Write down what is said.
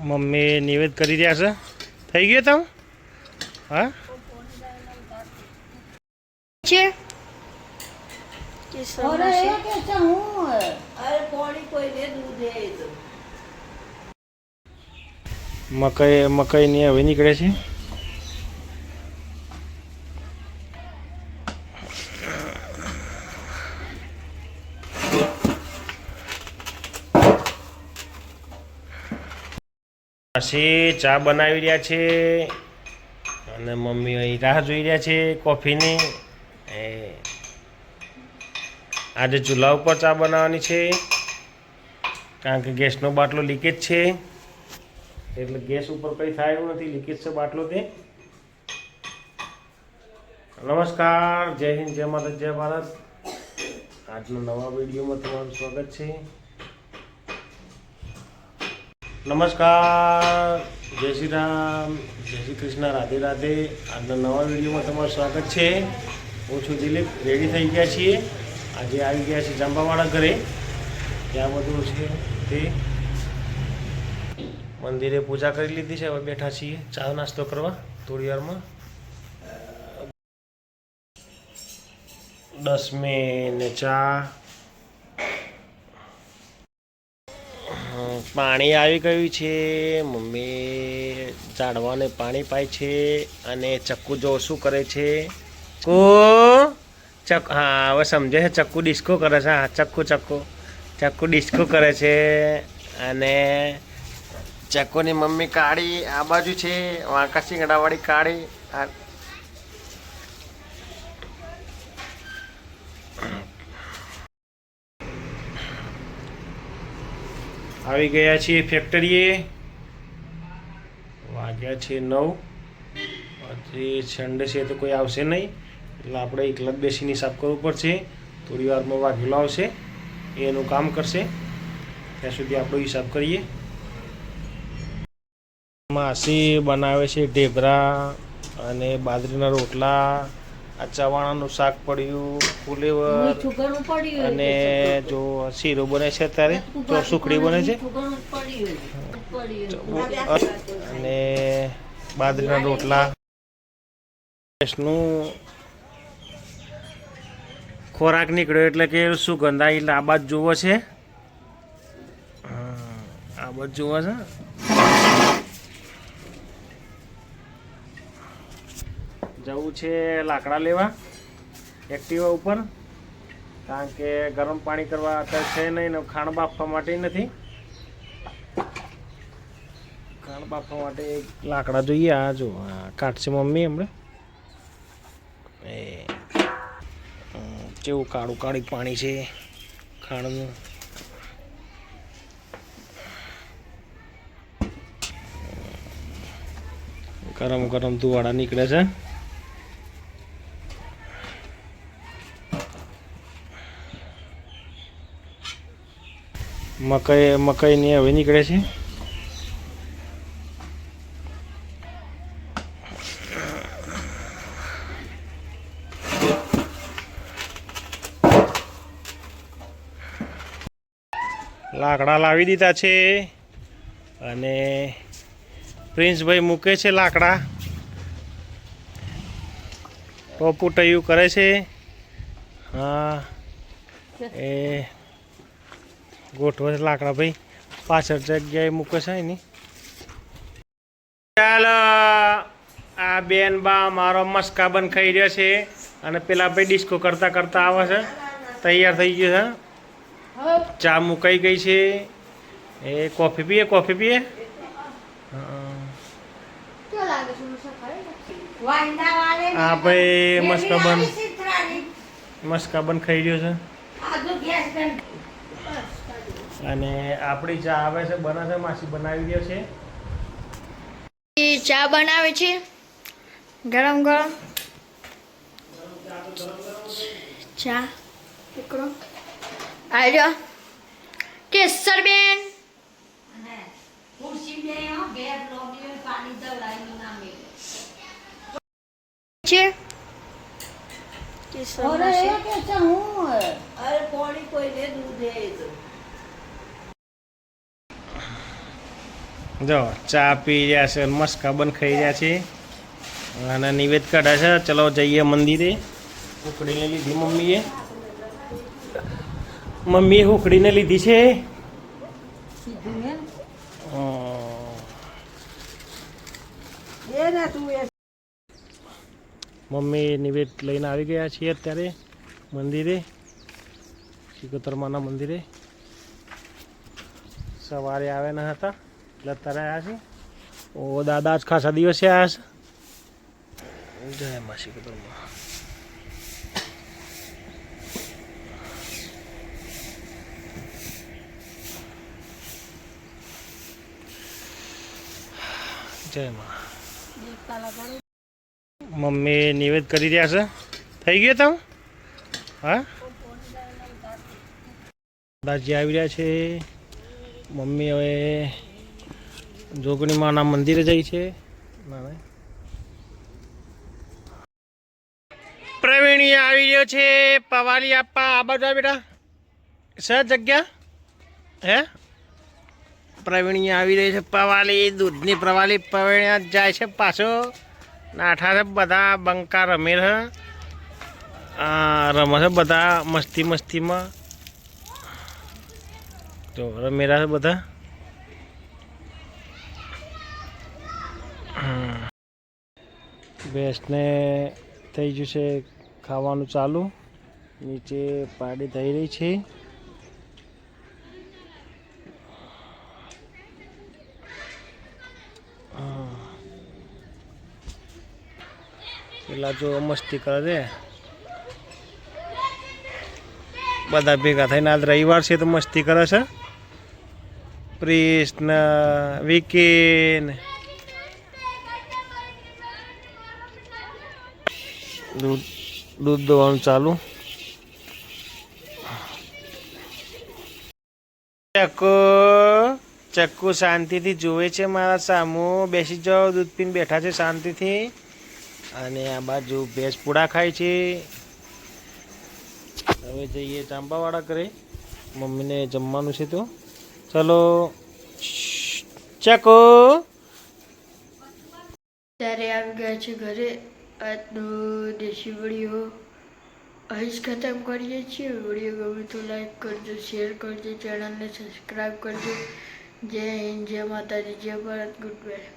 Mummy નિવેદ કરી રહ્યા છે. થઈ ગયો તમે? હા છે મકાઈ ની હવે નીકળે છે. પછી ચા બનાવી રહ્યા છે અને મમ્મી અહીં રાહ જોઈ રહ્યા છે કોફીની. આજે ચૂલા ઉપર ચા બનાવવાની છે કારણ કે ગેસનો બાટલો લીકેજ છે, એટલે ગેસ ઉપર કંઈ થાય એવું નથી, લીકેજ છે બાટલો તે. નમસ્કાર, જય હિન્દ, જય માતા, જય ભારત. આજના નવા વિડીયોમાં તમારું સ્વાગત છે. નમસ્કાર, જય શ્રી રામ, જય શ્રી કૃષ્ણ, રાધે રાધે. આજના નવા વિડીયોમાં તમારું સ્વાગત છે. હું છું દિલીપ. રેડી થઈ ગયા છીએ. આજે આવી ગયા છે જાંબાવાળા ઘરે. ત્યાં બધું છે તે મંદિરે પૂજા કરી લીધી છે. હવે બેઠા છીએ ચા નાસ્તો કરવા થોડી વારમાં. 10 ને ચા. પાણી આવી ગયું છે. મમ્મી ઝાડવાને પાણી પાય છે અને ચક્કુ જો શું કરે છે. હા હવે સમજે છે. ચક્કુ ડિસ્કો કરે છે. હા ચક્કુ ડિસ્કો કરે છે. અને ચક્કુની મમ્મી કાળી આ બાજુ છે, વાંકા શીંગડાવાળી કાળી. આવી ગયા છીએ ફેક્ટરીએ. વાગ્યા છે 9. પછી સન્ડે છે તો કોઈ આવશે નહીં, એટલે આપણે એકલા જ બેસીને હિસાબ કરવું પડશે. થોડી વારમાં વાઘેલો આવશે, એનું કામ કરશે. ત્યાં સુધી આપણો હિસાબ કરીએ. માસી બનાવે છે ઢેબરા અને બાજરીના રોટલા. આ ચવાણાનું શાક પડ્યું, ફુલેવર અને જો શીરો બને છે અત્યારે, તો સુખડી બને છે અને બાજરીના રોટલા. નું ખોરાક નીકળ્યો એટલે કે સુગંધ આવી, એટલે આ બાજુ જોવો છે. આ બાજુ જોવો છે. જવું છે લાકડા લેવા એક્ટિવા ઉપર, કારણ કે ગરમ પાણી કરવા અત્યારે છે નહીં ને ખાણ બાફવા માટે નથી. ખાણ બાફવા માટે લાકડા જોઈએ. આ જો કાઢશે મમ્મી હમણાં. કેવું કાળું કાળી પાણી છે ખાણનું. ગરમ ગરમ ધુવાડા નીકળે છે. મકાઈ ની હવે નીકળે છે. લાકડા લાવી દીધા છે અને પ્રિન્સભાઈ મૂકે છે લાકડા. ટોપુ ટયું કરે છે. હા એ ગોઠવે છે લાકડા ભાઈ, પાછળ જગ્યાએ મૂકે છે એની. ચાલો, આ બેન બા મારો મસ્કાબન ખાઈ રહ્યો છે અને પેલા ભાઈ ડિસ્કો કરતા કરતા આવે છે. તૈયાર થઈ ગયું છે. ચા મુકાઈ ગઈ છે. એ કોફી પીએ હા ભાઈ મસ્કાબન ખાઈ રહ્યો છે. અને આપણી ચા આવે છે, બને છે, માસી બનાવી રહ્યો છે. ચા બનાવે છે ગરમ ગરમ ચા. પકડો આવ્યો કેસર બેન. છે જો ચા પી રહ્યા છે, મસ્કા બન ખાઈ રહ્યા છે અને નિવેદ કાઢે છે. ચલો જઈએ મંદિરે. ઉખડીને લીધી મમ્મીએ ઉખડીને લીધી છે. મમ્મી નિવેદ લઈને આવી ગયા છીએ અત્યારે મંદિરે, શિકોતરમાના મંદિરે. સવારે આવ્યા ન હતા એટલે અત્યારે આવ્યા છે. ઓ દાદા આજ ખાસા દિવસે આવ્યા છે. જય મા શિકોતરમા. જય મા. મમ્મી નિવેદ કરી રહ્યા છે. થઈ ગયો તમે? હા, દાદાજી આવી રહ્યા છે. મમ્મી હવે જોગણી માના મંદિરે જાય છે. પ્રવીણી આવી રહ્યો છે પવાલી આપવા. આ બાજુ બેટા સર જગ્યા હે. પ્રવીણી આવી રહી છે પવાલી, દૂધની પ્રવાલી. પ્રવીણી જાય છે પાછો. નાઠા છે બધા, બંકા રમે છે, રમે છે બધા મસ્તીમાં. તો રમેલા છે બધા. ભેંસને થઈ ગયું છે ખાવાનું ચાલુ. નીચે પાડી થઈ રહી છે. પેલા જો મસ્તી કરે છે બધા ભેગા થઈને. આજ રવિવાર છે તો મસ્તી કરે છે. પ્રિન્સ ને વિકી ને દૂધ દોવાનું ચાલુ. ચક્કુ શાંતિથી જોવે છે મારા સામું. બેસી જાઓ, દૂધ પીને બેઠા છે શાંતિથી. અને આ બાજુ ભેંસ પૂડા ખાય છે. હવે જઈએ ચાંપાવાળા ઘરે, મમ્મીને જમવાનું છે તો ચલો. ચકો ત્યારે આવી ગયા છે ઘરે. આજનો દેશી વિડીયો અહીં જ ખતમ કરીએ છીએ. વિડીયો ગમે તો લાઈક કરજો, શેર કરજો, ચેનલને સબસ્ક્રાઈબ કરજો. જય હિન્દ, જય માતાજી, જય ભારત, ગુડ બાય.